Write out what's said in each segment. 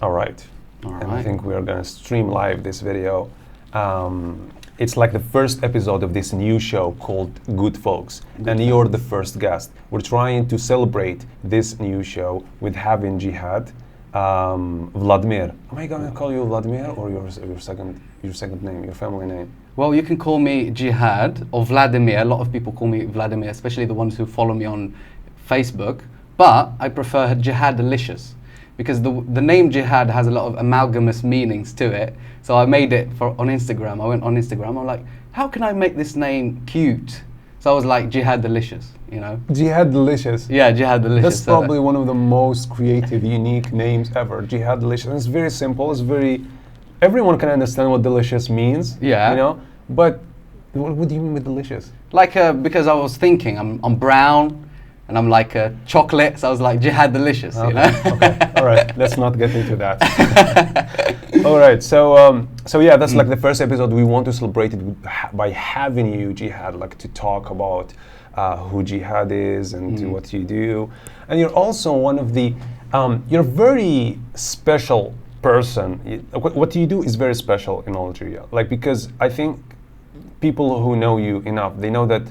All right. And I think we're gonna stream live this video. It's like the first episode of this new show called Goodfolks, and you're the first guest. We're trying to celebrate this new show with having Djihad, Vladimir. Am I gonna call you Vladimir or your second name, your family name? Well, you can call me Djihad or Vladimir. A lot of people call me Vladimir, especially the ones who follow me on Facebook. But I prefer Djihad Delicious, because the name Djihad has a lot of amalgamous meanings to it. So I made it on Instagram. I went on Instagram. I'm like, how can I make this name cute? So I was like, Djihad Delicious, you know? Djihad Delicious. Yeah, Djihad Delicious. That's probably one of the most creative, unique names ever. Djihad Delicious. And it's very simple. It's very, everyone can understand what delicious means. Yeah. You know? But what do you mean with delicious? Like, because I was thinking, I'm brown, and I'm like chocolate, so I was like Djihad Delicious, okay, you know? Okay, all right, let's not get into that. All right, so yeah, that's like the first episode. We want to celebrate it by having you, Djihad, like to talk about who Djihad is and what you do. And you're also one of the, you're a very special person. What you do is very special in Algeria. Like, because I think people who know you enough, they know that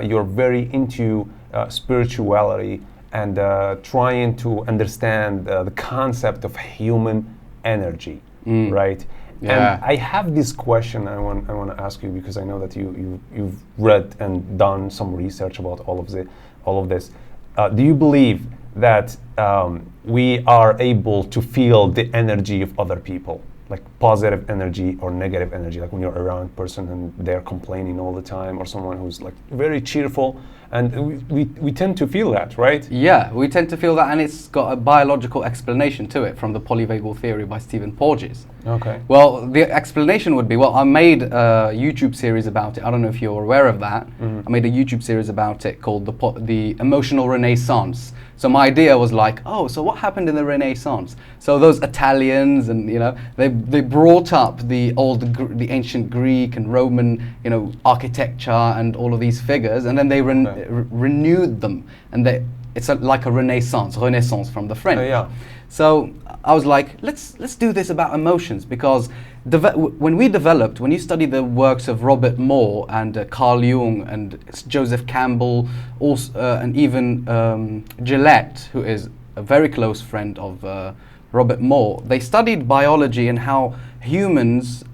you're very into spirituality and trying to understand the concept of human energy, right? Yeah. And I have this question I want to ask you, because I know that you've read and done some research about all of this. Do you believe that we are able to feel the energy of other people, like positive energy or negative energy, like when you're around a person and they're complaining all the time, or someone who's like very cheerful, and we tend to feel that, right? Yeah, we tend to feel that, and it's got a biological explanation to it from the polyvagal theory by Stephen Porges. Okay. Well, the explanation would be, well, I made a YouTube series about it. I don't know if you're aware of that. I made a YouTube series about it called the Emotional Renaissance. So my idea was like, oh, so what happened in the Renaissance? So those Italians, and you know, they brought up the ancient Greek and Roman, you know, architecture and all of these figures, and then they renewed them, and it's like a Renaissance from the French. Yeah. So I was like, let's do this about emotions, because when you study the works of Robert Moore and Carl Jung and Joseph Campbell, also, and even Gillette, who is a very close friend of Robert Moore, they studied biology and how humans'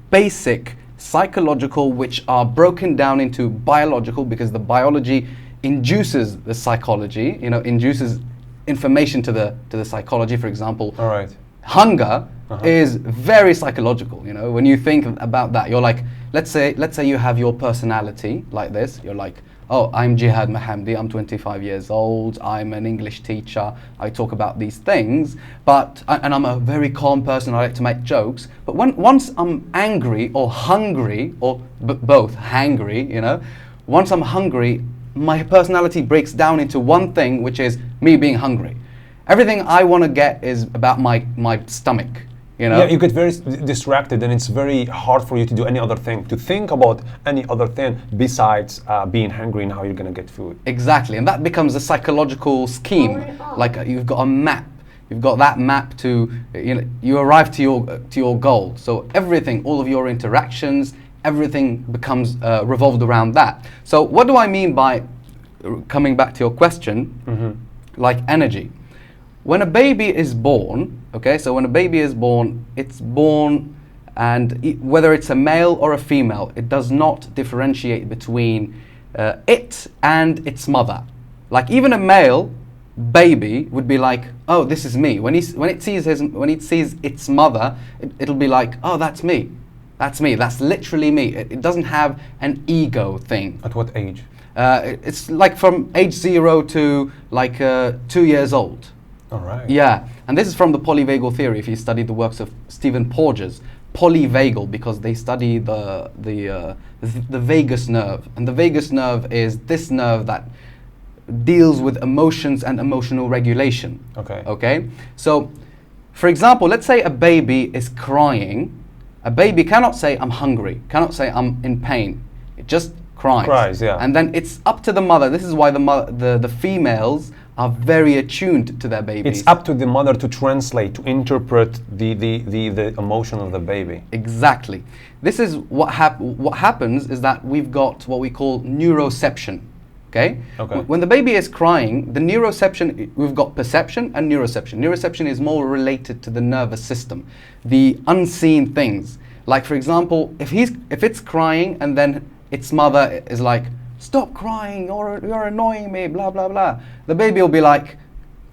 basic psychological, which are broken down into biological, because the biology induces the psychology, you know, induces information to the psychology. For example, all right, hunger is very psychological. You know, when you think about that, you're like, let's say you have your personality like this. You're like, oh, I'm Djihad Mahamdi, I'm 25 years old, I'm an English teacher, I talk about these things, and I'm a very calm person, I like to make jokes, but once I'm angry or hungry, or both, hangry, you know, once I'm hungry, my personality breaks down into one thing, which is me being hungry. Everything I want to get is about my stomach. You know? Yeah, you get very distracted, and it's very hard for you to do any other thing, to think about any other thing besides being hungry and how you're going to get food. Exactly, and that becomes a psychological scheme. Like you've got a map. You've got that map to, you know, you arrive to your goal. So everything, all of your interactions, everything becomes revolved around that. So what do I mean by, coming back to your question, like energy? When a baby is born, okay, so when a baby is born, it's born, and whether it's a male or a female, it does not differentiate between it and its mother. Like even a male baby would be like, oh, this is me. When it sees its mother, it'll be like, oh, that's me. That's me. That's literally me. It doesn't have an ego thing. At what age? It's like from age 0 to like 2 years old. All right. Yeah, and this is from the polyvagal theory. If you study the works of Stephen Porges, polyvagal, because they study the vagus nerve, and the vagus nerve is this nerve that deals with emotions and emotional regulation. Okay. Okay. So, for example, let's say a baby is crying. A baby cannot say I'm hungry, cannot say I'm in pain. It just cries. Cries, yeah. And then it's up to the mother. This is why the females are very attuned to their babies. It's up to the mother to translate, to interpret the emotion of the baby. Exactly. This is what happens is that we've got what we call neuroception. Okay? When the baby is crying, the neuroception, we've got perception and neuroception. Neuroception is more related to the nervous system, the unseen things. Like, for example, if it's crying and then its mother is like, stop crying, you're annoying me, blah, blah, blah. The baby will be like,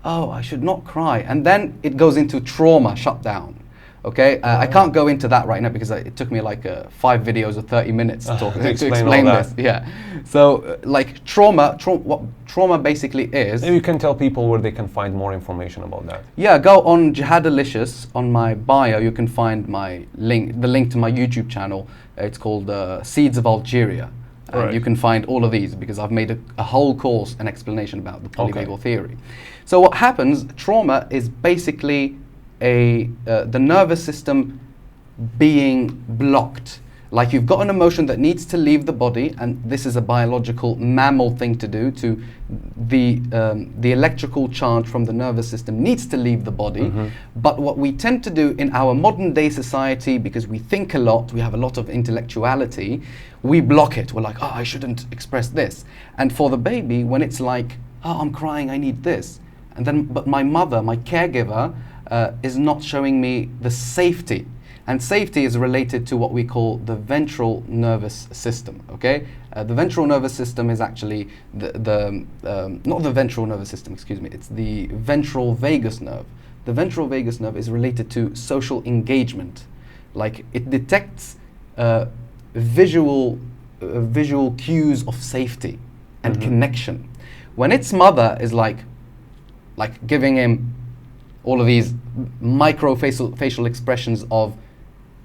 oh, I should not cry. And then it goes into trauma shutdown. Okay, I can't go into that right now because it took me like 5 videos or 30 minutes to explain this. Yeah, so like what trauma basically is. Maybe you can tell people where they can find more information about that. Yeah, go on Jihadalicious on my bio. You can find my link, the link to my YouTube channel. It's called Seeds of Algeria. And you can find all of these because I've made a whole course, an explanation about the polyvagal theory. So what happens? Trauma is basically the nervous system being blocked. Like you've got an emotion that needs to leave the body, and this is a biological mammal thing to do. The electrical charge from the nervous system needs to leave the body. But what we tend to do in our modern day society, because we think a lot, we have a lot of intellectuality, we block it. We're like, oh, I shouldn't express this. And for the baby, when it's like, oh, I'm crying, I need this, and then but my mother, my caregiver, is not showing me the safety. And safety is related to what we call the ventral nervous system, okay? The ventral nervous system is actually not the ventral nervous system, excuse me, it's the ventral vagus nerve. The ventral vagus nerve is related to social engagement. Like it detects visual cues of safety and connection. When its mother is like giving him all of these micro facial expressions of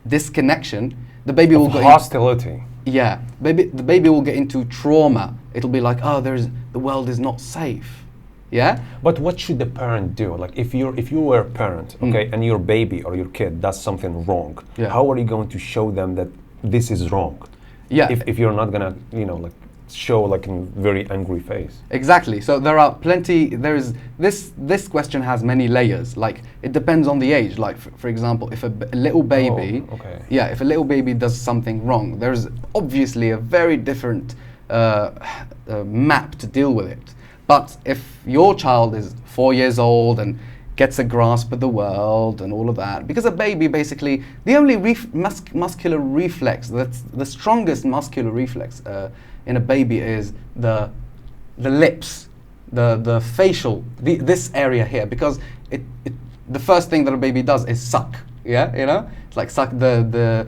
disconnection, the baby will go hostility. The baby will get into trauma. It'll be like, oh, the world is not safe. Yeah. But what should the parent do? Like if you were a parent, okay, and your baby or your kid does something wrong, how are you going to show them that this is wrong? Yeah. If you're not gonna, show like a very angry face. Exactly. So there are plenty. There is this question has many layers. Like it depends on the age. Like for example, if a little baby, if a little baby does something wrong, there's obviously a very different map to deal with it. But if your child is 4 years old and gets a grasp of the world and all of that, because a baby basically the only muscular reflex, that's the strongest muscular reflex in a baby is the lips, the facial, this area here, because the first thing that a baby does is suck. It's like suck the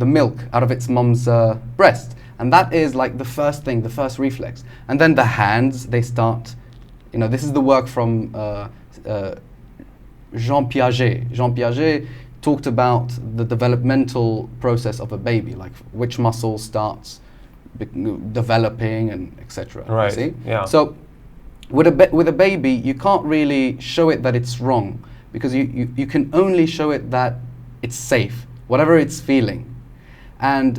milk out of its mom's breast, and that is like the first thing, the first reflex. And then the hands, they start, this is the work from Jean Piaget. Jean Piaget talked about the developmental process of a baby, like which muscle starts developing and etc. Right. You see? Yeah. So with a baby, you can't really show it that it's wrong, because you can only show it that it's safe, whatever it's feeling. And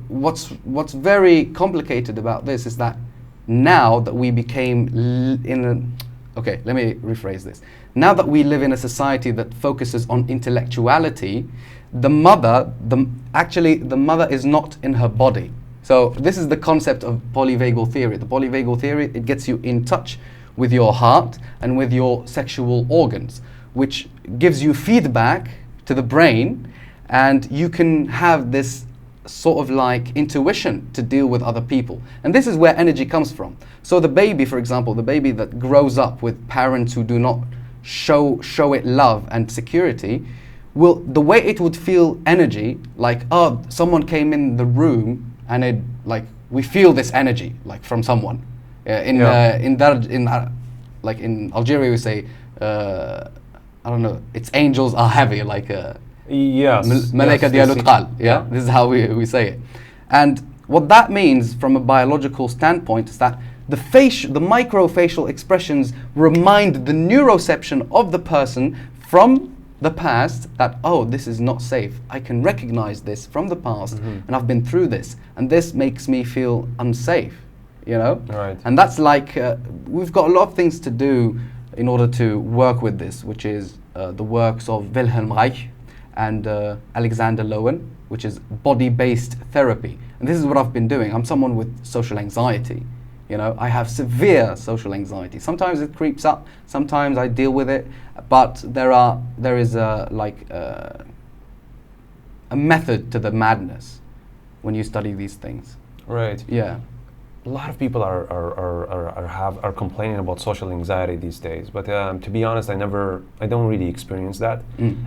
what's very complicated about this is that now that we became let me rephrase this. Now that we live in a society that focuses on intellectuality, the mother is not in her body. So this is the concept of polyvagal theory. The polyvagal theory, it gets you in touch with your heart and with your sexual organs, which gives you feedback to the brain, and you can have this sort of like intuition to deal with other people. And this is where energy comes from. So the baby, for example, the baby that grows up with parents who do not show it love and security, the way it would feel energy, like, oh, someone came in the room, and we feel this energy like from someone. In Algeria we say, I don't know, its angels are heavy, like Malaika dialu tqal. This is how we say it. And what that means from a biological standpoint is that the microfacial expressions remind the neuroception of the person from the past that, oh, this is not safe. I can recognize this from the past, and I've been through this, and this makes me feel unsafe. you know? Right. And that's like, we've got a lot of things to do in order to work with this, which is the works of Wilhelm Reich and Alexander Lowen, which is body-based therapy. And this is what I've been doing. I'm someone with social anxiety. You know, I have severe social anxiety. Sometimes it creeps up, sometimes I deal with it, but there is a method to the madness when you study these things. Right. Yeah. A lot of people are complaining about social anxiety these days, but to be honest, I don't really experience that.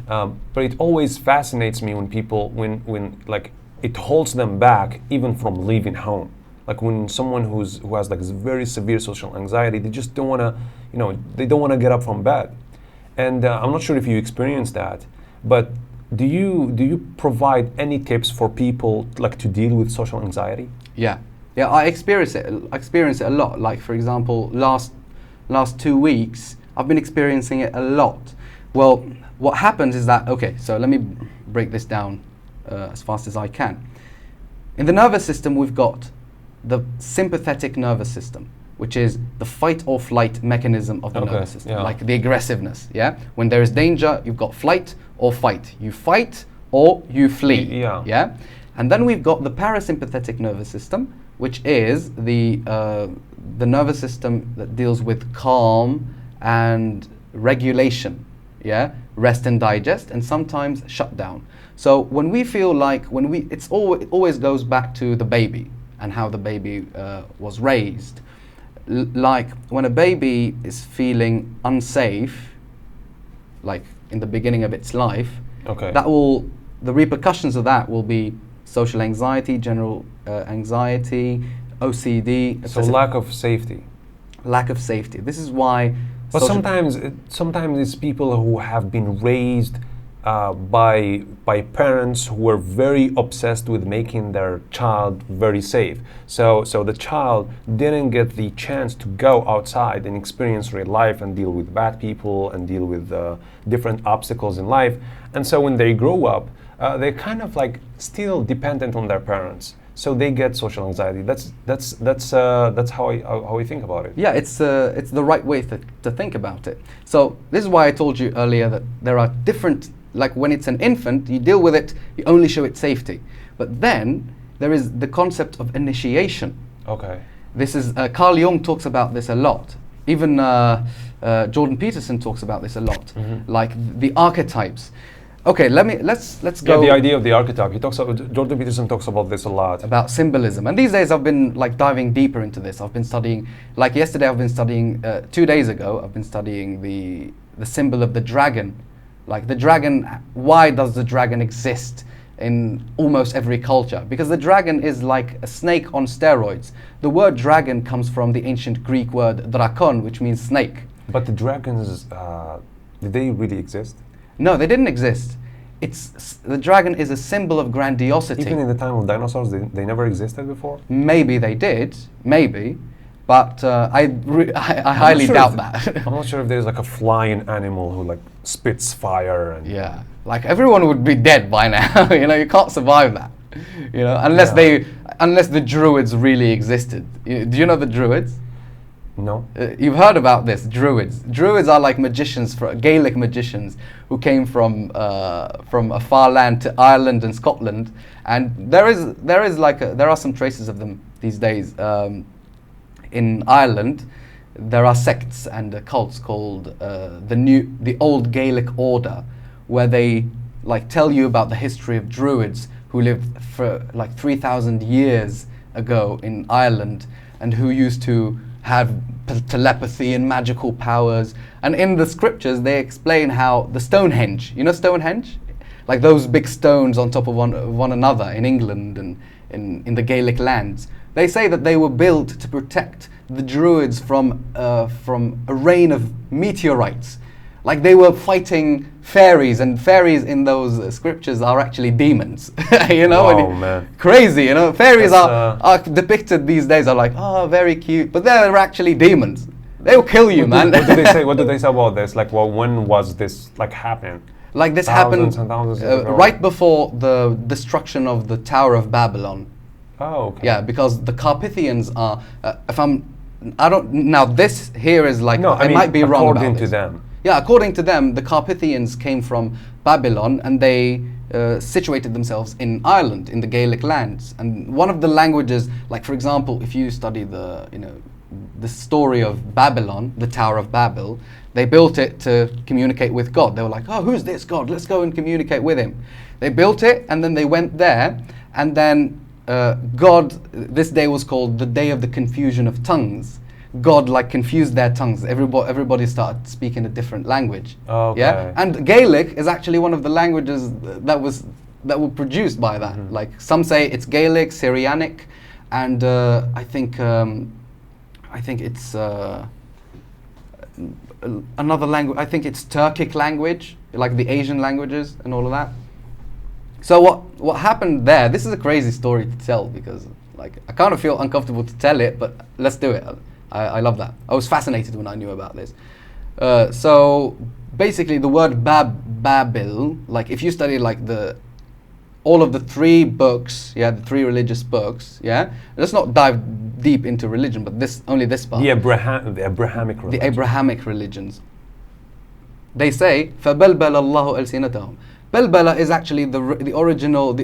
But it always fascinates me when people, when like it holds them back even from leaving home. Like when someone who has like very severe social anxiety, they just don't want to, you know, they don't want to get up from bed. And I'm not sure if you experience that, but do you provide any tips for people like to deal with social anxiety? Yeah. Yeah, I experience it a lot. Like, for example, last 2 weeks, I've been experiencing it a lot. Well, what happens is that, okay, so let me break this down as fast as I can. In the nervous system, we've got the sympathetic nervous system, which is the fight or flight mechanism of the nervous system, like the aggressiveness, yeah? When there is danger, you've got flight or fight. You fight or you flee, yeah? And then we've got the parasympathetic nervous system, which is the nervous system that deals with calm and regulation, yeah, rest and digest, and sometimes shutdown. So when we feel like it always goes back to the baby and how the baby was raised. Like when a baby is feeling unsafe, like in the beginning of its life, the repercussions of that will be social anxiety, general anxiety, OCD. So lack of safety. Lack of safety. This is why. But sometimes it's people who have been raised by parents who were very obsessed with making their child very safe. So the child didn't get the chance to go outside and experience real life and deal with bad people and deal with different obstacles in life. And so when they grow up, they're kind of like still dependent on their parents. So they get social anxiety. That's how I think about it. Yeah, it's the right way to think about it. So this is why I told you earlier that there are different. Like when it's an infant, you deal with it, you only show it safety. But then there is the concept of initiation. Okay. This is Carl Jung talks about this a lot. Even Jordan Peterson talks about this a lot. Mm-hmm. Like the archetypes. Okay, let's go. Yeah, the idea of the archetype. Jordan Peterson talks about this a lot. About symbolism. And these days I've been like diving deeper into this. I've been studying, like yesterday I've been studying, 2 days ago, I've been studying the symbol of the dragon. Like the dragon, why does the dragon exist in almost every culture? Because the dragon is like a snake on steroids. The word dragon comes from the ancient Greek word drakon, which means snake. But the dragons, did they really exist? No, they didn't exist. The dragon is a symbol of grandiosity. Even in the time of dinosaurs, they never existed before? Maybe they did, maybe. But I highly doubt that. I'm not sure if there's like a flying animal who like spits fire and yeah, like everyone would be dead by now. You know, you can't survive that. You know, unless the druids really existed. Do you know the druids? No. You've heard about this, druids. Druids are like magicians, Gaelic magicians, who came from a far land to Ireland and Scotland, and there are some traces of them these days. In Ireland, there are sects and cults called the Old Gaelic Order, where they like tell you about the history of druids who lived for like 3,000 years ago in Ireland and who used to have telepathy and magical powers. And in the scriptures, they explain how the Stonehenge, you know Stonehenge? Like those big stones on top of one another in England and in the Gaelic lands. They say that they were built to protect the druids from a rain of meteorites. Like they were fighting fairies, and fairies in those scriptures are actually demons. You know, wow, man. Crazy. You know, fairies are depicted these days are like, oh, very cute, but they're actually demons. They'll kill you, man. What do they say? What do they say about this? Like, well, when was this like happening? Like this thousands happened and thousands right before the destruction of the Tower of Babylon. Oh, okay. Yeah, because the Carpathians are, now this here is like, No, I might be wrong about according to this. them. Yeah, according to them, the Carpathians came from Babylon and they situated themselves in Ireland, in the Gaelic lands. And one of the languages, like for example, if you study the story of Babylon, the Tower of Babel, they built it to communicate with God. They were like, oh, who's this God? Let's go and communicate with him. They built it and then they went there, and then God, this day was called the Day of the Confusion of Tongues. God like confused their tongues. Everybody started speaking a different language. Okay. Yeah, and Gaelic is actually one of the languages that were produced by that. Mm-hmm. Like some say it's Gaelic, Syrianic, and I think it's another language. I think it's Turkic language, like the Asian languages and all of that. So what happened there? This is a crazy story to tell because like I kind of feel uncomfortable to tell it, but let's do it. I love that. I was fascinated when I knew about this. So basically, the word Babil, like if you study like all of the three books, the three religious books, let's not dive deep into religion, but only this part. The Abrahamic religion. The Abrahamic religions. They say فَبَلْبَلَ اللَّهُ أَلْسِنَتَهُم. Balbala is actually the origin of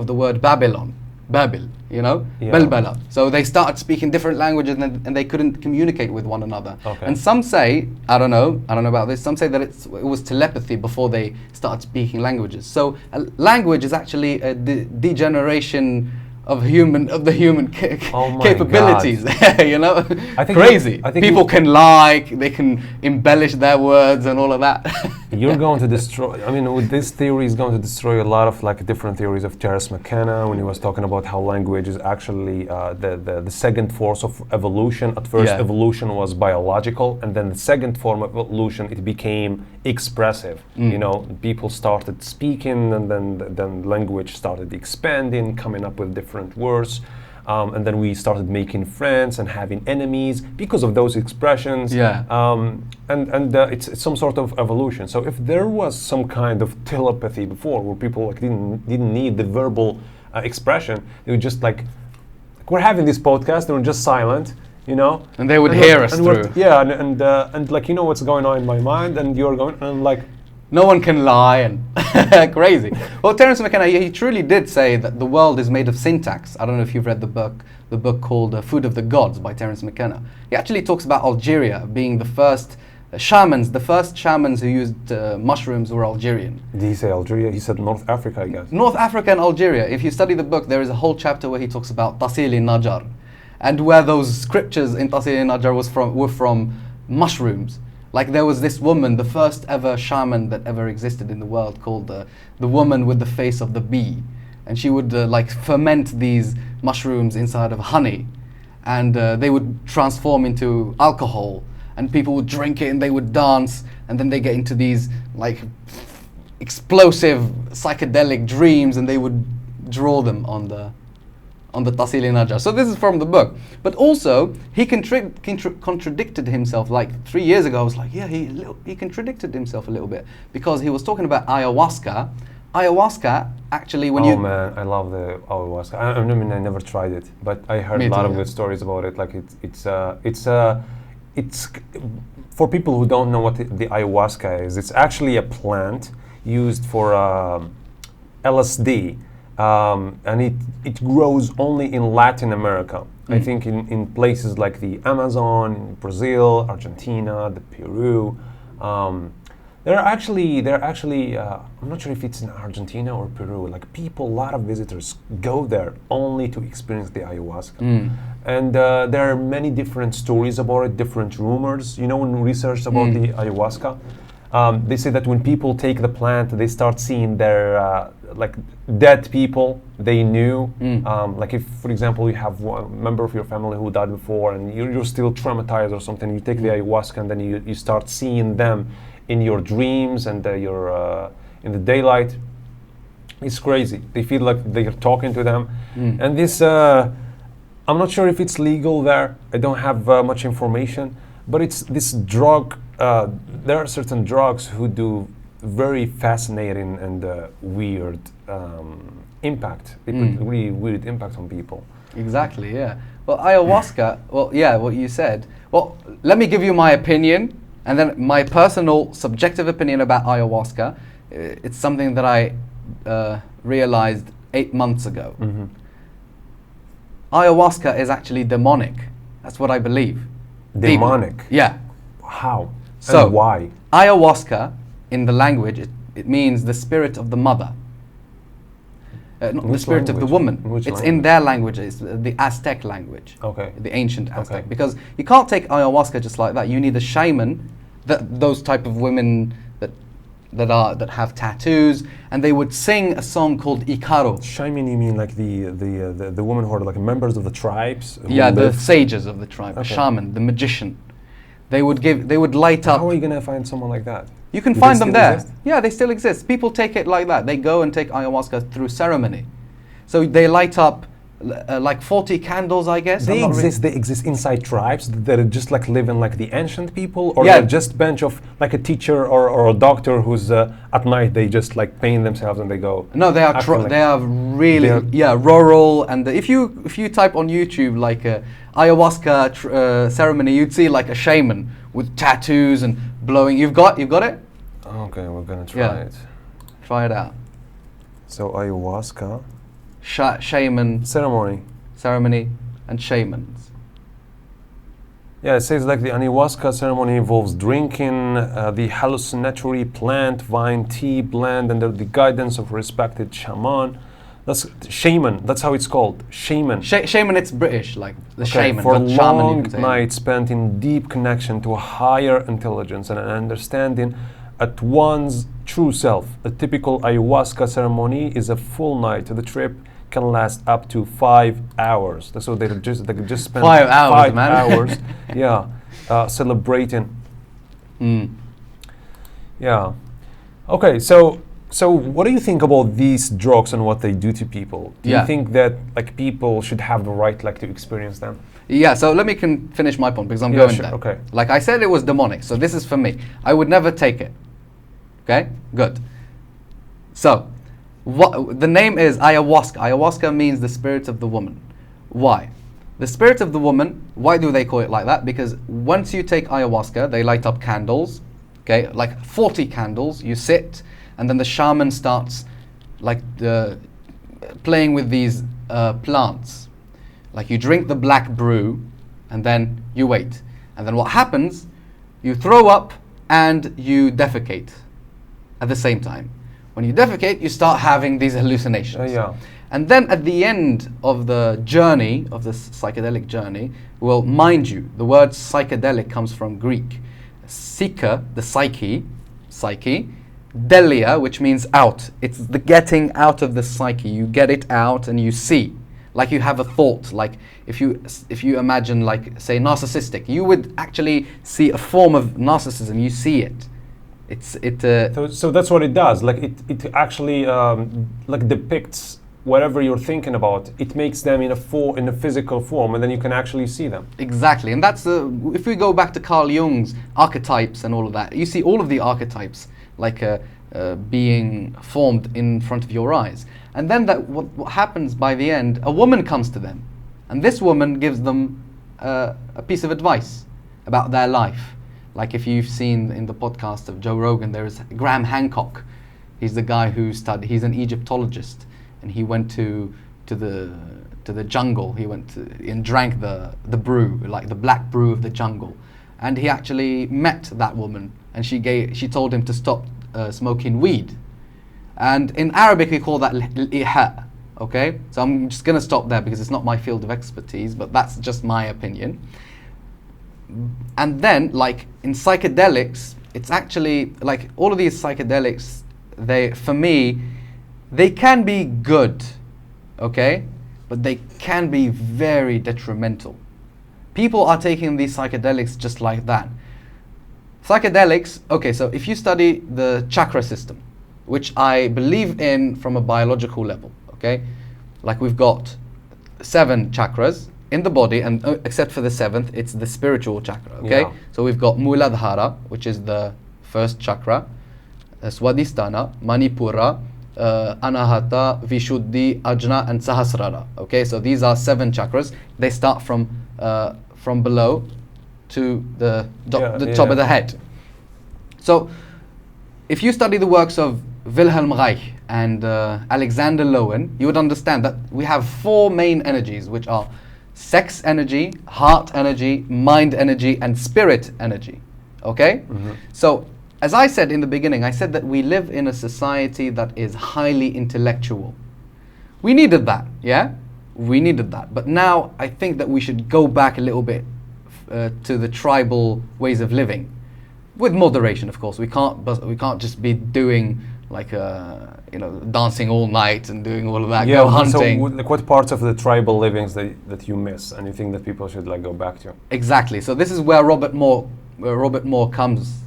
the word Babylon. Babil, Yeah. Balbala. So they started speaking different languages and they couldn't communicate with one another. Okay. And some say, I don't know about this, some say that it was telepathy before they started speaking languages. So language is actually a degeneration of the human capabilities. I think crazy. People can lie, they can embellish their words and all of that. You're going to destroy. I mean, with this theory, is going to destroy a lot of like different theories of Terence McKenna when he was talking about how language is actually the second force of evolution. At first, evolution was biological, and then the second form of evolution, it became expressive. People started speaking, and then language started expanding, coming up with different words. And then we started making friends and having enemies because of those expressions. It's some sort of evolution. So if there was some kind of telepathy before, where people like didn't need the verbal expression, they would just like we're having this podcast and we're just silent, and they would hear us through. And like what's going on in my mind, and you're going and like. No one can lie and crazy. Well, Terence McKenna, he truly did say that the world is made of syntax. I don't know if you've read the book called Food of the Gods by Terence McKenna. He actually talks about Algeria being the first shamans. The first shamans who used mushrooms were Algerian. Did he say Algeria? He said North Africa, I guess. North Africa and Algeria. If you study the book, there is a whole chapter where he talks about Tasil-i-Najar, and where those scriptures in Tasil-i-Najar were from mushrooms. Like there was this woman, the first ever shaman that ever existed in the world, called the woman with the face of the bee, and she would like ferment these mushrooms inside of honey, and they would transform into alcohol, and people would drink it and they would dance, and then they get into these like explosive psychedelic dreams, and they would draw them on the Tasil-i-Najar. So this is from the book. But also, he contradicted himself. Like 3 years ago, I was like, he contradicted himself a little bit. Because he was talking about ayahuasca. Ayahuasca, actually, when man, I love the ayahuasca. I mean, I never tried it. But I heard a lot of good stories about it. Like, it's for people who don't know what the ayahuasca is, it's actually a plant used for LSD. And it grows only in Latin America. I think in places like the Amazon, in Brazil, Argentina, the Peru. There are actually I'm not sure if it's in Argentina or Peru. Like a lot of visitors go there only to experience the ayahuasca. And there are many different stories about it, different rumors. When research about the ayahuasca. They say that when people take the plant, they start seeing their like dead people they knew. Like if, for example, you have one member of your family who died before, and you're still traumatized or something, you take the ayahuasca, and then you start seeing them in your dreams and in the daylight. It's crazy. They feel like they're talking to them, and this. I'm not sure if it's legal there. I don't have much information, but it's this drug. There are certain drugs who do very fascinating and weird impact. It put really weird impact on people. Exactly, yeah. Well, ayahuasca, well, yeah, what you said. Well, let me give you my opinion, and then my personal subjective opinion about ayahuasca. It's something that I realized 8 months ago. Mm-hmm. Ayahuasca is actually demonic. That's what I believe. Demonic? Deeply. Yeah. How? So, and why? Ayahuasca, in the language, it means the spirit of the mother. Not the spirit of the woman. It's in their language. It's the Aztec language. Okay. The ancient Aztec. Okay. Because you can't take ayahuasca just like that. You need a shaman, those type of women that have tattoos, and they would sing a song called Icaro. Shaman, you mean like the women who are like members of the tribes? Yeah, the sages of the tribe, Okay. the shaman, the magician. They would light up. How are you gonna find someone like that? You can Do find they them still there. exist? Yeah, they still exist. People take it like that. They go and take ayahuasca through ceremony. So they light up like 40 candles, I guess. They exist inside tribes that are just like live in like the ancient people, or Yeah. they're just bunch of like a teacher or a doctor who's at night they just like paint themselves and they go. No, they are acting like- they are really they are- rural, and if you type on YouTube like ayahuasca ceremony, you'd see like a shaman with tattoos and blowing. You've got it. Okay, we're gonna try Yeah. it. Try it out. So ayahuasca Shaman ceremony. ceremony and shamans. Yeah, it says like the ayahuasca ceremony involves drinking the hallucinatory plant vine tea blend under the guidance of a respected shaman. That's shaman. That's how it's called. Shaman. Shaman, it's British, like the shaman. For but shaman, you long can say. nights spent in deep connection to a higher intelligence and an understanding at one's true self. A typical ayahuasca ceremony is a full night. The trip can last up to 5 hours. So they could just spend 5 hours, 5 man. hours, yeah, celebrating. Mm. Yeah. Okay, so what do you think about these drugs and what they do to people? Do Yeah. you think that like people should have the right like to experience them? Yeah, so let me finish my point because I'm Yeah, going sure, there. okay. Like I said, it was demonic, so this is for me. I would never take it. Okay, good. So, what the name is ayahuasca. Ayahuasca means the spirit of the woman. Why? The spirit of the woman. Why do they call it like that? Because once you take ayahuasca, they light up candles. Okay, like 40 candles. You sit, and then the shaman starts like playing with these plants. Like you drink the black brew, and then you wait. And then what happens? You throw up and you defecate at the same time. When you defecate, you start having these hallucinations. Yeah. And then at the end of the journey, of this psychedelic journey, well, mind you, the word psychedelic comes from Greek. Psyche, the psyche, delia, which means out. It's the getting out of the psyche. You get it out and you see. Like you have a thought. Like if you imagine, like say narcissistic, you would actually see a form of narcissism. You see it. So that's what it does. Like it actually like depicts whatever you're thinking about. It makes them in a physical form, and then you can actually see them. Exactly, and that's if we go back to Carl Jung's archetypes and all of that, you see all of the archetypes like being formed in front of your eyes. And then what happens by the end? A woman comes to them, and this woman gives them a piece of advice about their life. Like if you've seen in the podcast of Joe Rogan, there is Graham Hancock. He's the guy who he's an Egyptologist, and he went to the jungle. He went and drank the brew, like the black brew of the jungle, and he actually met that woman, and she told him to stop smoking weed. And in Arabic we call that al-iha. Okay, so I'm just gonna stop there because it's not my field of expertise, but that's just my opinion. And then, like in psychedelics, it's actually like all of these psychedelics. For me, they can be good, okay, but they can be very detrimental. People are taking these psychedelics just like that. Psychedelics, okay, so if you study the chakra system, which I believe in from a biological level, okay, like we've got 7 chakras in the body, and except for the 7th, it's the spiritual chakra, okay? Yeah. So we've got Muladhara, which is the first chakra, Swadhisthana, Manipura, Anahata, Vishuddhi, Ajna, and Sahasrara. Okay, so these are 7 chakras. They start from below to the top of the head. So, if you study the works of Wilhelm Reich and Alexander Lowen, you would understand that we have 4 main energies, which are sex energy, heart energy, mind energy, and spirit energy. Okay? So, as I said in the beginning, I said that we live in a society that is highly intellectual. We needed that, yeah? We needed that. But now I think that we should go back a little bit to the tribal ways of living. With moderation, of course. We can't just be doing like dancing all night and doing all of that. Yeah, go hunting. So like what parts of the tribal livings that you miss and you think that people should like go back to? Exactly. So this is where Robert Moore comes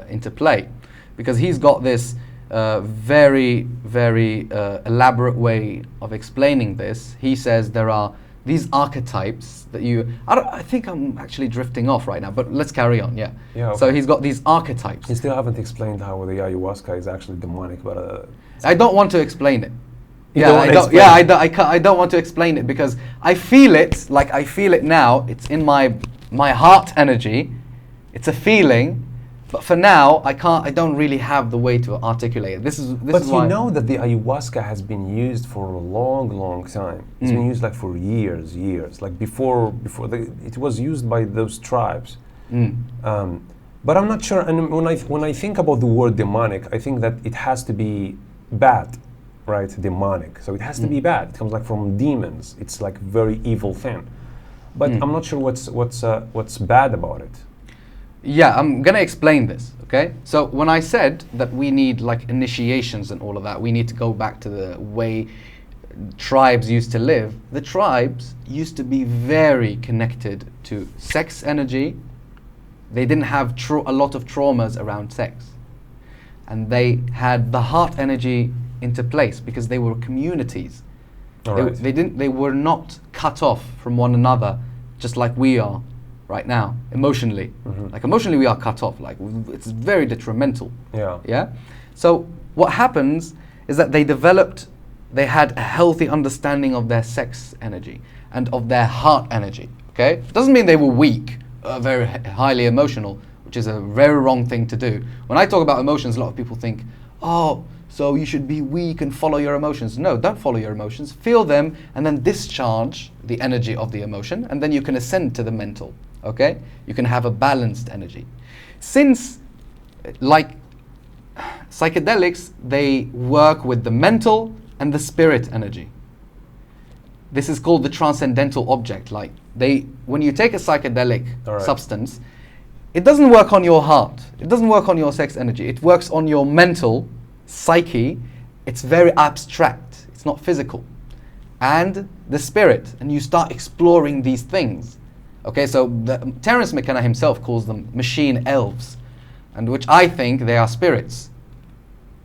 into play, because he's got this very, very elaborate way of explaining this. He says there are these archetypes that I think I'm actually drifting off right now, but let's carry on, yeah. Okay. So he's got these archetypes. You still haven't explained how the ayahuasca is actually demonic, but... I don't want to explain it. I don't want to explain it because I feel it, like I feel it now. It's in my heart energy. It's a feeling. But for now, I don't really have the way to articulate it. This is why. You know that the ayahuasca has been used for a long, long time. It's been used like for years. Like before it was used by those tribes. But I'm not sure. And when I think about the word demonic, I think that it has to be bad, right? Demonic. So it has to be bad. It comes like from demons. It's like very evil thing. But I'm not sure what's bad about it. Yeah, I'm gonna explain this, okay? So when I said that we need like initiations and all of that, we need to go back to the way tribes used to live. The tribes used to be very connected to sex energy. They didn't have a lot of traumas around sex. And they had the heart energy into place because they were communities. They were not cut off from one another just like we are right now, emotionally. Like emotionally we are cut off, like it's very detrimental. Yeah. So what happens is that they had a healthy understanding of their sex energy and of their heart energy, okay? Doesn't mean they were weak, very highly emotional, which is a very wrong thing to do. When I talk about emotions, a lot of people think, oh, so you should be weak and follow your emotions. No, don't follow your emotions. Feel them and then discharge the energy of the emotion, and then you can ascend to the mental. Okay? You can have a balanced energy. Since, like psychedelics, they work with the mental and the spirit energy. This is called the transcendental object. Like when you take a psychedelic substance, it doesn't work on your heart. It doesn't work on your sex energy. It works on your mental psyche. It's very abstract. It's not physical. And the spirit. And you start exploring these things. Okay, so Terence McKenna himself calls them machine elves, and which I think they are spirits.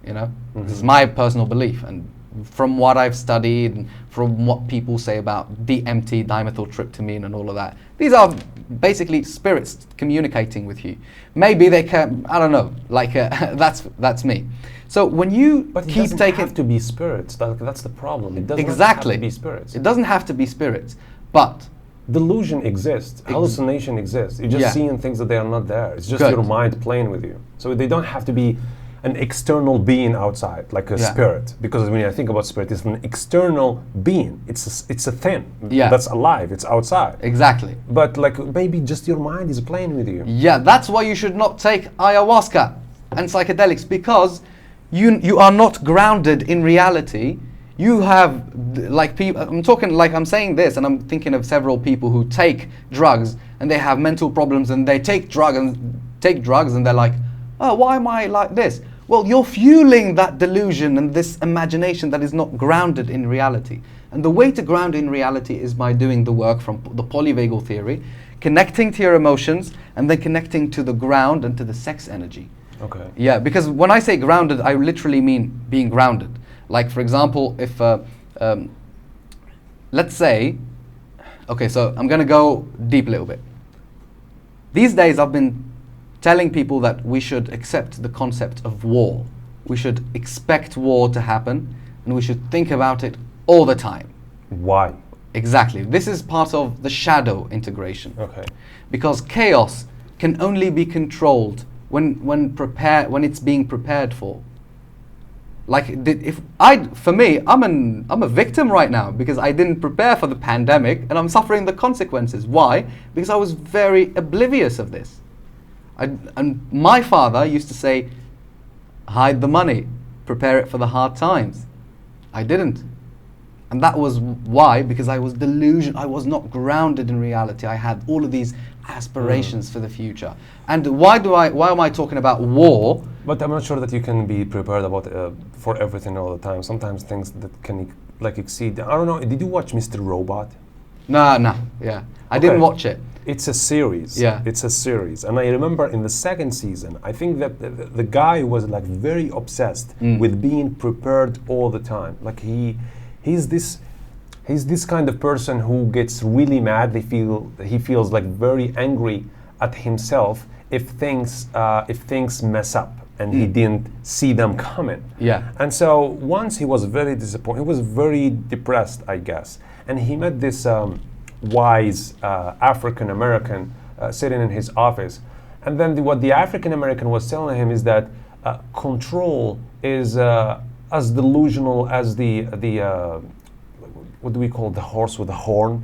You know, this is my personal belief, and from what I've studied, and from what people say about DMT, dimethyltryptamine, and all of that, these are basically spirits communicating with you. Maybe they can, I don't know. Like that's me. So when you keep taking, it have to be spirits. That's the problem. It doesn't have to be spirits. It doesn't have to be spirits, but delusion exists, hallucination exists. You're just seeing things that they are not there. It's just your mind playing with you. So they don't have to be an external being outside, like a spirit. Because when I think about spirit, it's an external being. It's a thing that's alive. It's outside. Exactly. But like maybe just your mind is playing with you. Yeah, that's why you should not take ayahuasca and psychedelics, because you are not grounded in reality. You have, like people, I'm saying this and I'm thinking of several people who take drugs and they have mental problems and they take drugs and they're like, oh, why am I like this? Well, you're fueling that delusion and this imagination that is not grounded in reality. And the way to ground in reality is by doing the work from the polyvagal theory, connecting to your emotions and then connecting to the ground and to the sex energy. Okay. Yeah, because when I say grounded, I literally mean being grounded. Like, for example, if, let's say, okay, so I'm going to go deep a little bit. These days I've been telling people that we should accept the concept of war. we should expect war to happen, and we should think about it all the time. Why? Exactly. This is part of the shadow integration. Okay. Because chaos can only be controlled when it's being prepared for. Like for me, I'm a victim right now because I didn't prepare for the pandemic and I'm suffering the consequences. Why? Because I was very oblivious of this. And my father used to say, hide the money, prepare it for the hard times. I didn't. And that was why, because I was delusional. I was not grounded in reality. I had all of these aspirations for the future. And why am I talking about war? But I'm not sure that you can be prepared about for everything all the time. Sometimes things that can like exceed. I don't know. Did you watch Mr. Robot? No. Yeah, I didn't watch it. It's a series. Yeah. It's a series. And I remember in the second season, I think that the guy was like very obsessed with being prepared all the time. Like he's this kind of person who gets really mad. He feels like very angry at himself if things mess up and he didn't see them coming. Yeah. And so once he was very disappointed. He was very depressed, I guess. And he met this wise African American sitting in his office. And then what the African American was telling him is that control is as delusional as the what do we call the horse with the horn?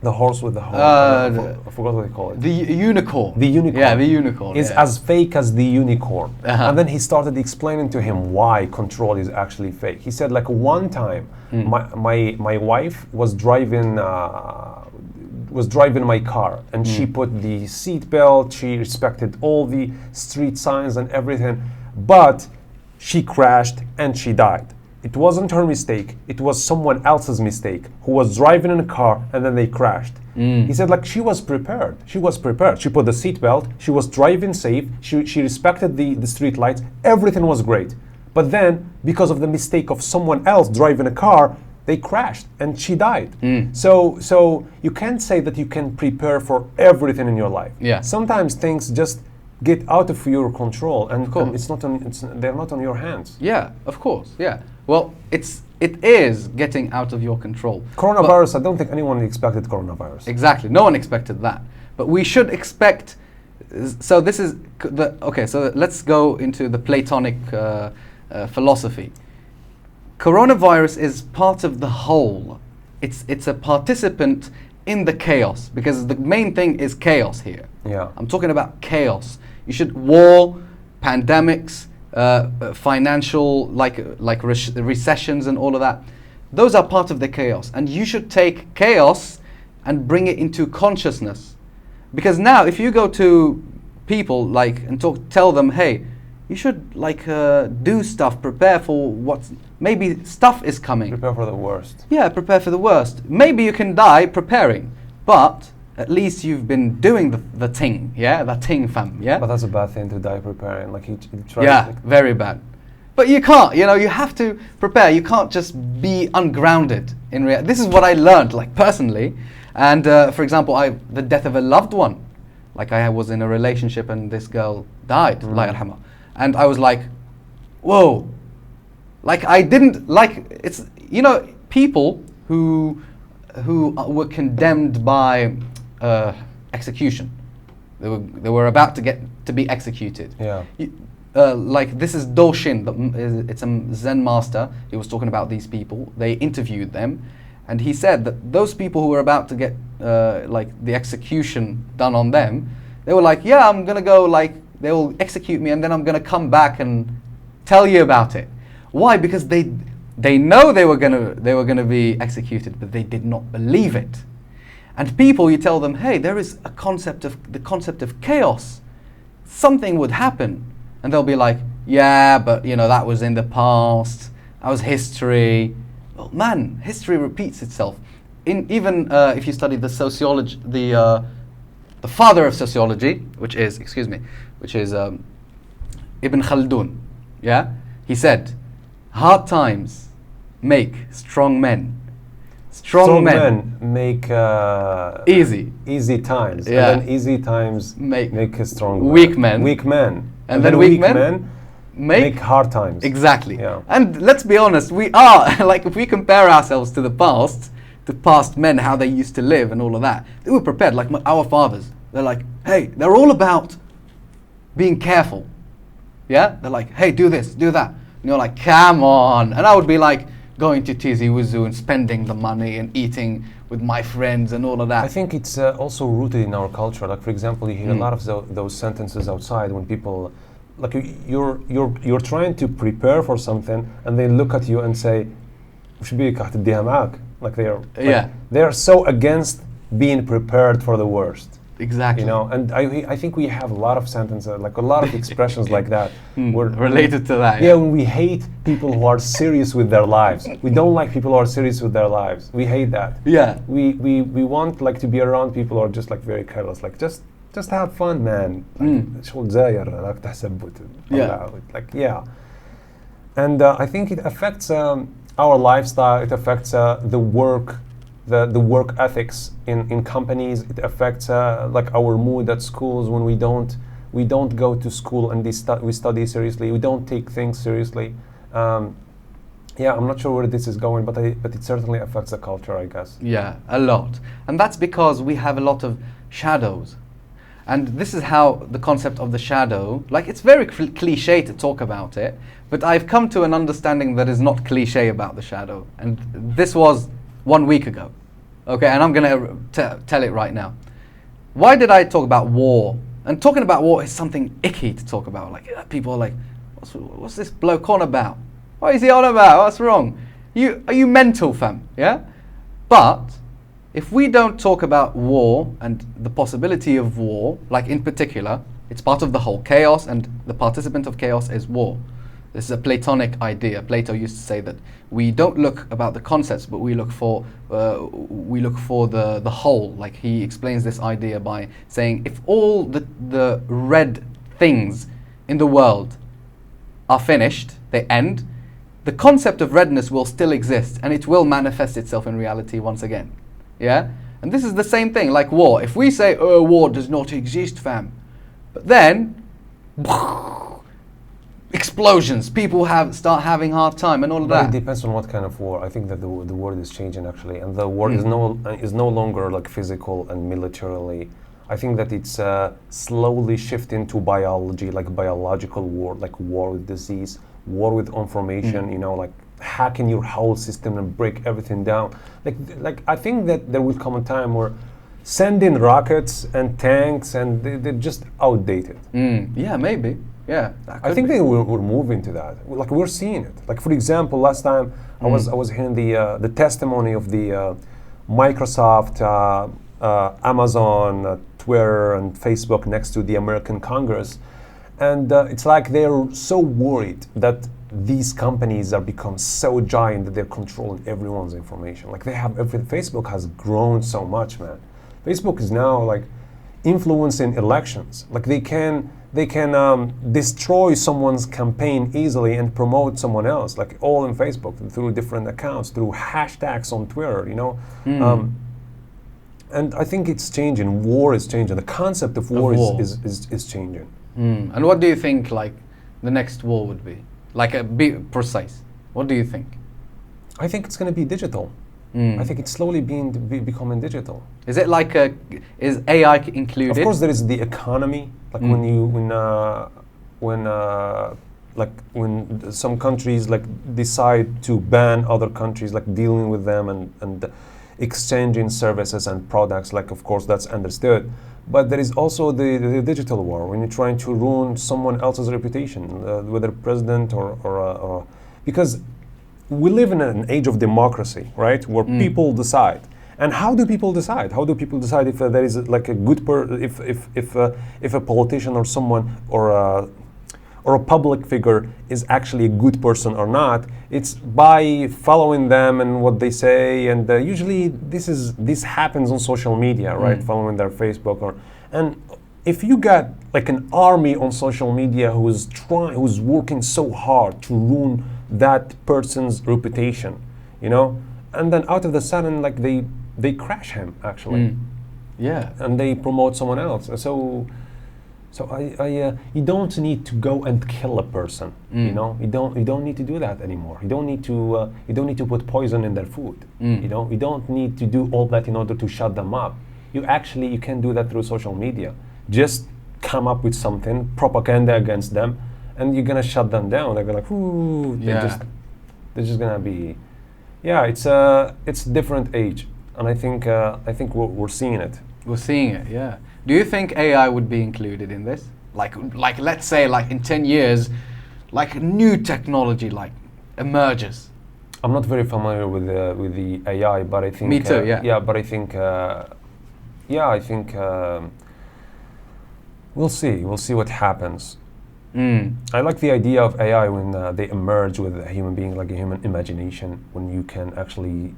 The horse with the horn. I forgot what they call it. The unicorn. The unicorn. Yeah, the unicorn is as fake as the unicorn. Uh-huh. And then he started explaining to him why control is actually fake. He said, like, one time my wife was driving my car, and she put the seat belt. She respected all the street signs and everything, but she crashed and she died. It wasn't her mistake. It was someone else's mistake who was driving in a car and then they crashed. He said, like, she was prepared. She was prepared. She put the seatbelt. She was driving safe. She respected the street lights. Everything was great. But then, because of the mistake of someone else driving a car, they crashed and she died. So you can't say that you can prepare for everything in your life. Yeah. Sometimes things just get out of your control, and course. they're not on your hands. Yeah, of course. Yeah. Well, it is getting out of your control. Coronavirus, I don't think anyone expected coronavirus. Exactly. No one expected that. But we should expect. So this is okay. So let's go into the Platonic philosophy. Coronavirus is part of the whole. It's a participant in the chaos, because the main thing is chaos here. Yeah. I'm talking about chaos. You should war, pandemics, financial recessions and all of that. Those are part of the chaos, and you should take chaos and bring it into consciousness. Because now, if you go to people and tell them, hey, you should do stuff, prepare for maybe stuff is coming. Prepare for the worst. Yeah, prepare for the worst. Maybe you can die preparing, but at least you've been doing the thing, yeah? The thing, fam, yeah? But that's a bad thing to die preparing. Like you try. Yeah, very bad. But you can't, you have to prepare. You can't just be ungrounded in reality. This is what I learned, personally. And for example, the death of a loved one. I was in a relationship and this girl died, Allah yarhamha. And I was like, whoa. I didn't, it's, people who were condemned by execution. They were about to be executed. Yeah. This is Doshin, it's a Zen master. He was talking about these people. They interviewed them, and he said that those people who were about to get the execution done on them, they were like, yeah, I'm gonna go, they will execute me, and then I'm gonna come back and tell you about it. Why? Because they know they were gonna be executed, but they did not believe it. And people, you tell them, hey, there is the concept of chaos. Something would happen. And they'll be like, yeah, but that was in the past. That was history. Well, man, history repeats itself. Even if you study the sociology, the father of sociology, which is Ibn Khaldun. Yeah, he said, hard times make strong men. Strong men make easy times. Yeah. And then easy times make a strong weak men. Weak men. And then weak men make hard times. Exactly. Yeah. And let's be honest, we are, like, if we compare ourselves to the past men, how they used to live and all of that, they were prepared. Like our fathers, they're like, hey, they're all about being careful. Yeah? They're like, hey, do this, do that. And you're like, come on. And I would be like, going to Tizi Wuzu and spending the money and eating with my friends and all of that. I think it's also rooted in our culture. Like, for example, you hear a lot of those sentences outside when people, like, you're trying to prepare for something, and they look at you and say, "وش بيك هتديها معك?" Like they are so against being prepared for the worst. Exactly. You know, and I think we have a lot of sentences, like a lot of expressions like that. Related to that. Yeah, when we hate people who are serious with their lives. We don't like people who are serious with their lives. We hate that. Yeah. We want like to be around people who are just like very careless. Like just have fun, man. شغل زاير راك تحسب like yeah. And I think it affects our lifestyle. It affects the work. The work ethics in companies. It affects like our mood at schools when we don't go to school and we study seriously. We don't take things seriously. Yeah, I'm not sure where this is going, but it certainly affects the culture, I guess. Yeah, a lot. And that's because we have a lot of shadows. And this is how the concept of the shadow, like, it's very cliche to talk about it, but I've come to an understanding that is not cliche about the shadow. And this was 1 week ago. Okay, and I'm going to tell it right now. Why did I talk about war? And talking about war is something icky to talk about. Like, people are like, what's this bloke on about? What is he on about? What's wrong? Are you mental, fam? Yeah? But if we don't talk about war and the possibility of war, like in particular, it's part of the whole chaos, and the participant of chaos is war. This is a Platonic idea. Plato used to say that we don't look about the concepts, but we look for the whole. Like, he explains this idea by saying, if all the red things in the world are finished, they end, the concept of redness will still exist, and it will manifest itself in reality once again. Yeah? And this is the same thing, like war. If we say, oh, war does not exist, fam, but then explosions, people start having hard time and all of that. It depends on what kind of war. I think that the world is changing, actually, and the war is no longer like physical and militarily. I think that it's slowly shifting to biology, like biological war, like war with disease, war with information. You know, like hacking your whole system and break everything down. Like I think that there will come a time where sending rockets and tanks and they're just outdated. Yeah, maybe. Yeah, I think we're moving to that. Like, we're seeing it. Like, for example, last time I was hearing the testimony of the Microsoft, Amazon, Twitter, and Facebook next to the American Congress, and it's like they're so worried that these companies are become so giant that they're controlling everyone's information. Like, they have everything. Facebook has grown so much, man. Facebook is now like influencing elections. Like, they can destroy someone's campaign easily and promote someone else, like all in Facebook, through different accounts, through hashtags on Twitter, you know. And I think it's changing. War is changing. The concept of war. Is changing. And what do you think, like, the next war would be? Like, be precise. What do you think? I think it's going to be digital. I think it's slowly becoming digital. Is it like is AI included? Of course, there is the economy. Like when some countries like decide to ban other countries, like dealing with them and exchanging services and products. Like, of course, that's understood. But there is also the digital war, when you're trying to ruin someone else's reputation, whether president or because we live in an age of democracy, right? Where people decide. And how do people decide? How do people decide if there is like a good if a politician or someone or a public figure is actually a good person or not? It's by following them and what they say, and usually this happens on social media, right? Following their Facebook and if you got like an army on social media who's working so hard to ruin that person's reputation, you know, and then out of the sudden, like they crash him actually, yeah, and they promote someone else. So you don't need to go and kill a person. You know, you don't need to do that anymore. You don't need to put poison in their food. You know, you don't need to do all that in order to shut them up. You can do that through social media. Just come up with something, propaganda against them, and you're gonna shut them down. They're gonna like, ooh, they're just gonna be, it's a different age, and I think we're seeing it. We're seeing it, yeah. Do you think AI would be included in this? Like let's say like in 10 years, like new technology like emerges. I'm not very familiar with the AI, but I think me too. Yeah, but I think I think we'll see what happens. I like the idea of AI when they emerge with a human being, like a human imagination, when you can actually.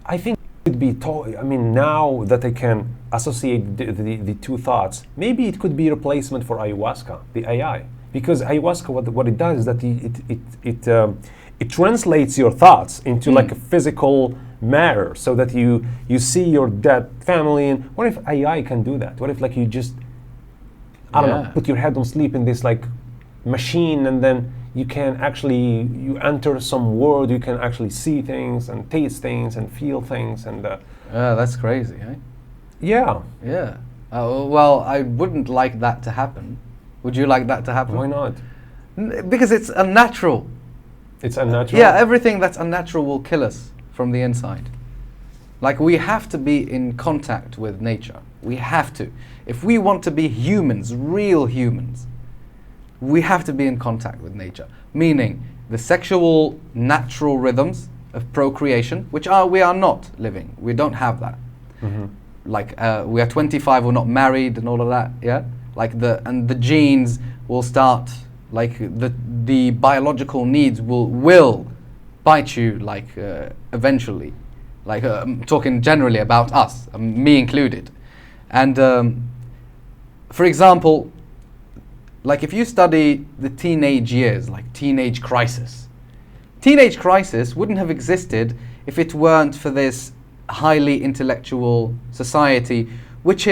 I think it could be. Now that I can associate the two thoughts, maybe it could be a replacement for ayahuasca, the AI, because ayahuasca, what it does is that it translates your thoughts into like a physical matter, so that you see your dead family. And what if AI can do that? What if like you just put your head on sleep in this like machine, and then you can actually you enter some world, you can actually see things and taste things and feel things, and that's crazy, eh? Yeah. Well, I wouldn't like that to happen. Would you like that to happen? Why not? Because it's unnatural. It's unnatural? Yeah, everything that's unnatural will kill us from the inside. Like, we have to be in contact with nature. We have to. If we want to be humans, real humans, we have to be in contact with nature. Meaning, the sexual natural rhythms of procreation, which we are not living. We don't have that. Like, we are 25, we're not married and all of that, yeah? Like, the genes will start, like, the biological needs will bite you, like, eventually. Like, I'm talking generally about us, me included. And, for example, like if you study the teenage years, like teenage crisis wouldn't have existed if it weren't for this highly intellectual society, which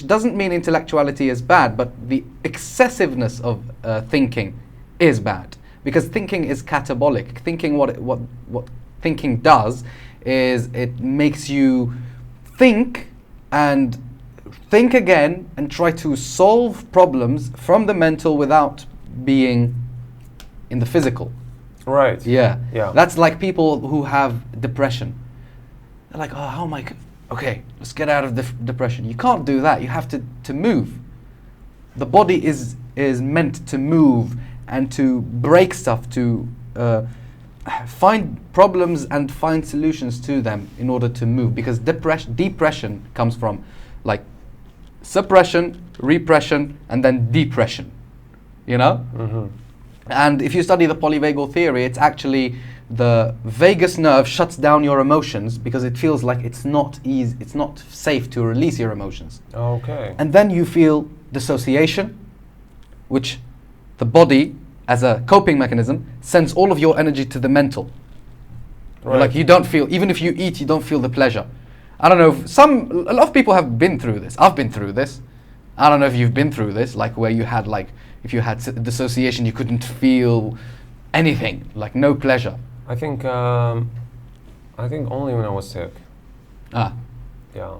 doesn't mean intellectuality is bad, but the excessiveness of thinking is bad, because thinking is catabolic. Thinking, what thinking does is it makes you think and think again and try to solve problems from the mental without being in the physical. Right. Yeah. Yeah. That's like people who have depression. They're like, oh, how am I? Okay, let's get out of depression. You can't do that. You have to move. The body is meant to move and to break stuff, to find problems and find solutions to them in order to move. Because depression comes from like suppression, repression, and then depression. You know? And if you study the polyvagal theory, it's actually the vagus nerve shuts down your emotions because it feels like it's not safe to release your emotions. Okay. And then you feel dissociation, which the body, as a coping mechanism, sends all of your energy to the mental. Right. Like you don't feel, even if you eat, you don't feel the pleasure. I don't know, a lot of people have been through this. I've been through this. I don't know if you've been through this, like where you had like, if you had dissociation, you couldn't feel anything, like no pleasure. I think only when I was sick. Ah. Yeah.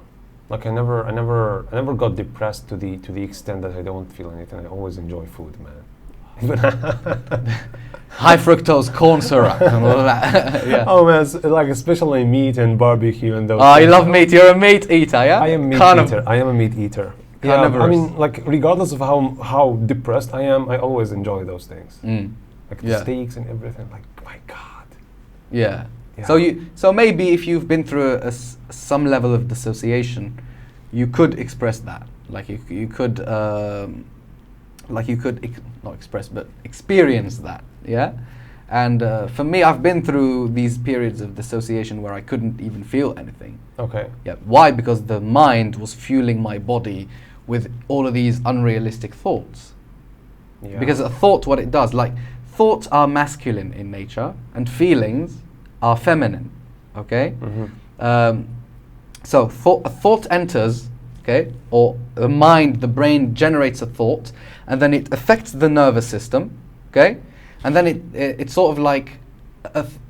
Like I never got depressed to the extent that I don't feel anything. I always enjoy food, man. High fructose corn syrup and all of that. Yeah. Oh man, like especially meat and barbecue and those. Oh, you love meat. You're a meat eater, yeah? I am a meat eater. Yeah, I mean, like regardless of how depressed I am, I always enjoy those things. Like the steaks and everything. Like, my God. Yeah. So maybe if you've been through some level of dissociation, you could express that. Like you could not express, but experience that. Yeah. And for me, I've been through these periods of dissociation where I couldn't even feel anything. Okay. Yeah. Why? Because the mind was fueling my body with all of these unrealistic thoughts. Yeah. Because a thought, what it does, like thoughts are masculine in nature and feelings are feminine. Okay. So a thought enters okay? Or the mind, the brain generates a thought, and then it affects the nervous system, okay? And then it's sort of like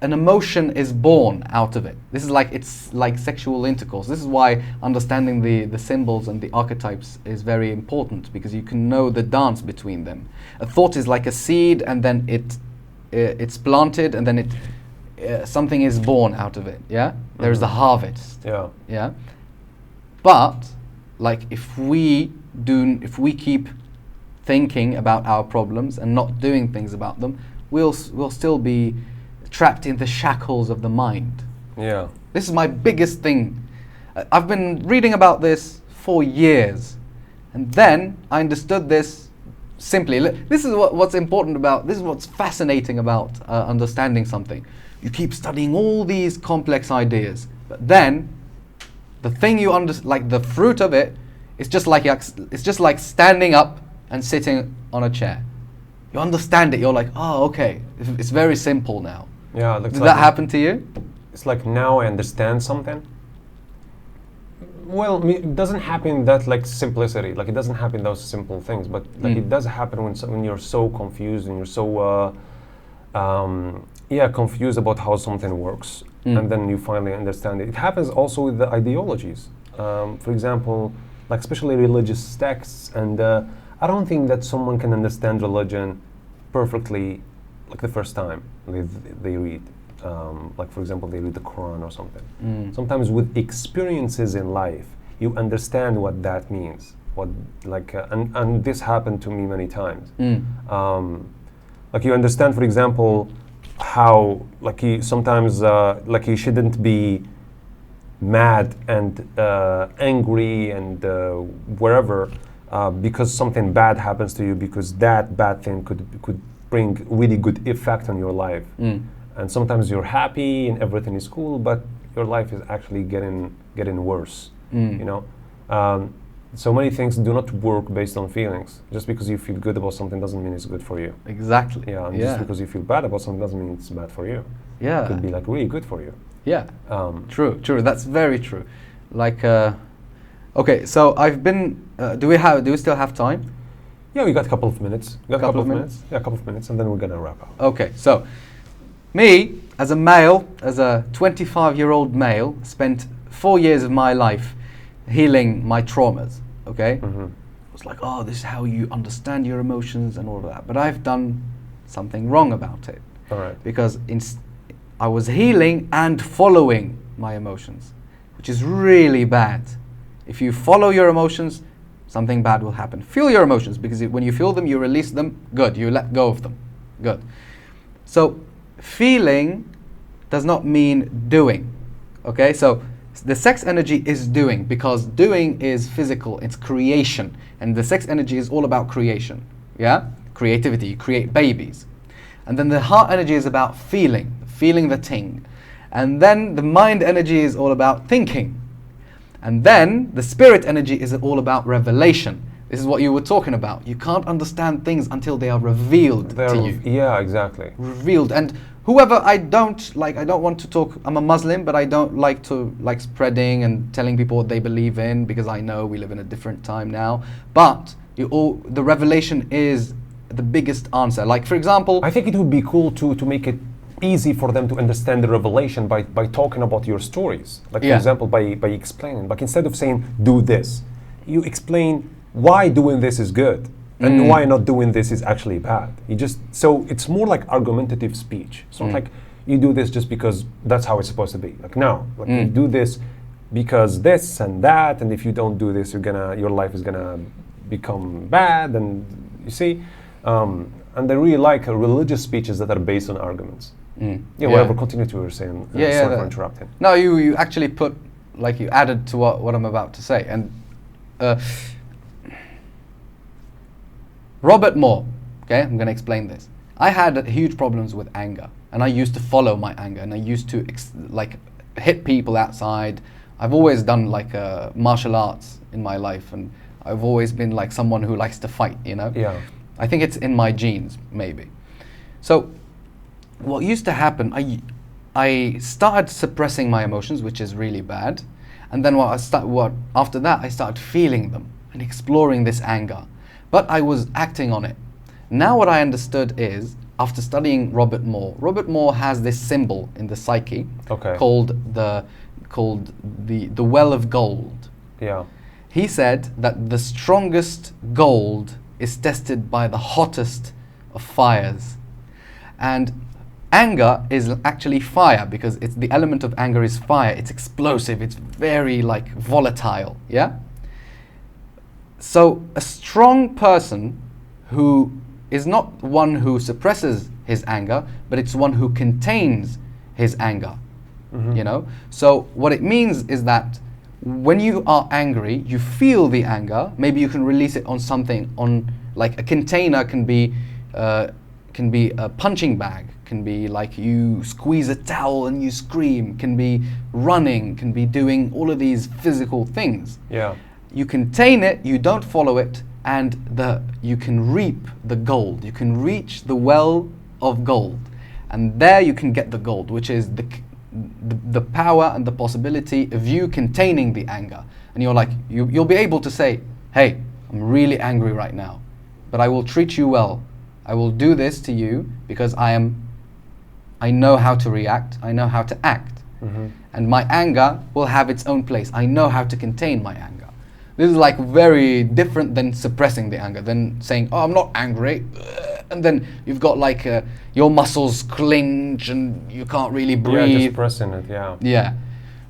an emotion is born out of it. This is like, it's like sexual intercourse. This is why understanding the symbols and the archetypes is very important, because you can know the dance between them. A thought is like a seed, and then it's planted, and then something is born out of it. Yeah, there's the harvest. Yeah, yeah. But like if we keep thinking about our problems and not doing things about them, we'll still be trapped in the shackles of the mind. Yeah. This is my biggest thing. I've been reading about this for years, and then I understood this simply. This is what's important about, this is what's fascinating about understanding something. You keep studying all these complex ideas, but then the thing you like the fruit of it is just like standing up and sitting on a chair. You understand it. You're like, oh, okay. It's very simple now. Yeah. Did that happen to you? It's like, now I understand something. Well, it doesn't happen that like simplicity. Like, it doesn't happen those simple things, but like it does happen when you're so confused and you're so confused about how something works, and then you finally understand it. It happens also with the ideologies. For example, like especially religious texts, and I don't think that someone can understand religion perfectly like the first time they read. Like for example, they read the Quran or something. Sometimes with experiences in life, you understand what that means. And this happened to me many times. Like you understand, for example, how like sometimes you shouldn't be mad and angry and wherever because something bad happens to you, because that bad thing could bring really good effect on your life. And sometimes you're happy and everything is cool, but your life is actually getting worse. You know, so many things do not work based on feelings. Just because you feel good about something doesn't mean it's good for you. Exactly. Yeah, and just because you feel bad about something doesn't mean it's bad for you. Yeah. It could be like really good for you. Yeah. True. That's very true. Like, okay, so I've been. Do we still have time? Yeah, we got a couple of minutes. Yeah, a couple of minutes, and then we're gonna wrap up. Okay, so me as a male, as a 25-year-old male, spent 4 years of my life healing my traumas. Okay, it's like, oh, this is how you understand your emotions and all of that. But I've done something wrong about it. All right. Because I was healing and following my emotions, which is really bad. If you follow your emotions, something bad will happen. Feel your emotions, because when you feel them, you release them. Good. You let go of them. Good. So feeling does not mean doing. Okay, so the sex energy is doing, because doing is physical, it's creation, and the sex energy is all about creation. Yeah, creativity. You create babies. And then the heart energy is about feeling the thing. And then the mind energy is all about thinking. And then the spirit energy is all about revelation. This is what you were talking about. You can't understand things until they are revealed to you. Yeah, exactly. Revealed. And whoever, I don't want to talk, I'm a Muslim, but I don't like to spreading and telling people what they believe in, because I know we live in a different time now. But the revelation is the biggest answer. Like, for example, I think it would be cool to make it easy for them to understand the revelation by talking about your stories. Like, for example, by explaining. Like, instead of saying, do this, you explain why doing this is good and why not doing this is actually bad. So it's more like argumentative speech. It's not like you do this just because that's how it's supposed to be. Like, no, you do this because this and that, and if you don't do this, your life is gonna become bad, and you see. And I really like religious speeches that are based on arguments. Whatever, continue to what you were saying. Sorry for interrupting. No, you actually put, you added to what I'm about to say. And Robert Moore, okay, I'm going to explain this. I had huge problems with anger, and I used to follow my anger, and I used to hit people outside. I've always done martial arts in my life, and I've always been someone who likes to fight, you know? Yeah. I think it's in my genes, maybe. So what used to happen, I started suppressing my emotions, which is really bad. And then after that, I started feeling them and exploring this anger. But I was acting on it. Now what I understood is, after studying Robert Moore has this symbol in the psyche called the well of gold. Yeah. He said that the strongest gold is tested by the hottest of fires. And anger is actually fire, because it's the element of anger is fire. It's explosive. It's very like volatile. Yeah. So a strong person who is not one who suppresses his anger, but it's one who contains his anger. You know. So what it means is that when you are angry, you feel the anger. Maybe you can release it on something. On like a container can be a punching bag. Can be like you squeeze a towel and you scream. Can be running. Can be doing all of these physical things. Yeah. You contain it. You don't follow it, and you can reap the gold. You can reach the well of gold, and there you can get the gold, which is the power and the possibility of you containing the anger. And you're like, you'll be able to say, hey, I'm really angry right now, but I will treat you well. I will do this to you because I know how to react. I know how to act. And my anger will have its own place. I know how to contain my anger. This is like very different than suppressing the anger, than saying, oh, I'm not angry. And then you've got like your muscles clench and you can't really breathe. Yeah, just pressing it, yeah. Yeah.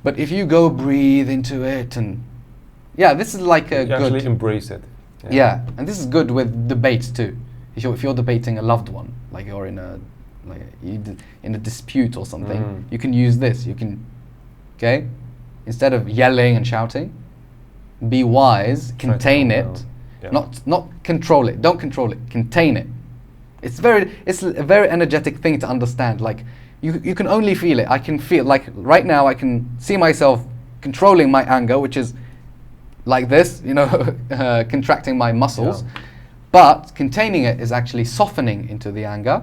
But if you go breathe into it, and yeah, this is like a you good... actually embrace it. Yeah, and this is good with debates too. If you're debating a loved one, like you're in a dispute or something, you can use this. You can, okay? Instead of yelling and shouting, be wise, contain it, not control it. Don't control it, contain it. It's a very energetic thing to understand. Like you can only feel it. I can feel, like right now I can see myself controlling my anger, which is like this, you know, contracting my muscles. Yeah. But containing it is actually softening into the anger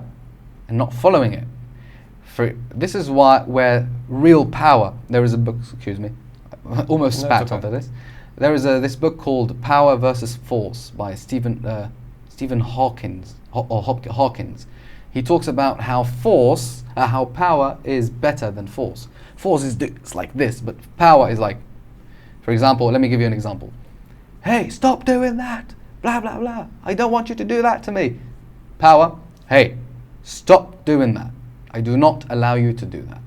and not following it. This is where real power. There is a book. Excuse me, almost spat onto this. There is this book called Power versus Force by Stephen Hawkins. Hawkins. He talks about how how power is better than force. Force it's like this, but power is like, for example, let me give you an example. Hey, stop doing that. Blah, blah, blah. I don't want you to do that to me. Power, hey, stop doing that. I do not allow you to do that.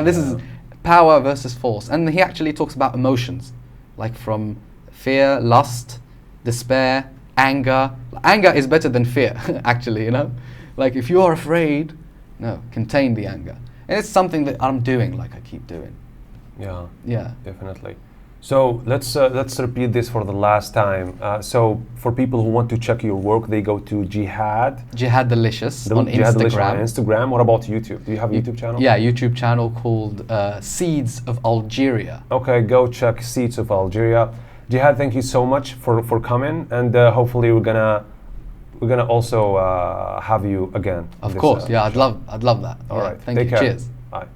This is power versus force. And he actually talks about emotions, like from fear, lust, despair, anger. Anger is better than fear, actually, you know? Like if you are afraid, no, contain the anger. And it's something that I'm doing, like I keep doing. Yeah, definitely. So let's repeat this for the last time. So for people who want to check your work, they go to Djihad Delicious on Djihad Instagram. Delicious on Instagram. What about YouTube? Do you have a YouTube channel? Yeah, YouTube channel called Seeds of Algeria. Okay, go check Seeds of Algeria. Jihad, thank you so much for coming, and hopefully we're gonna also have you again. Of course, yeah, I'd love that. All right, Thank you. Care. Cheers. Bye.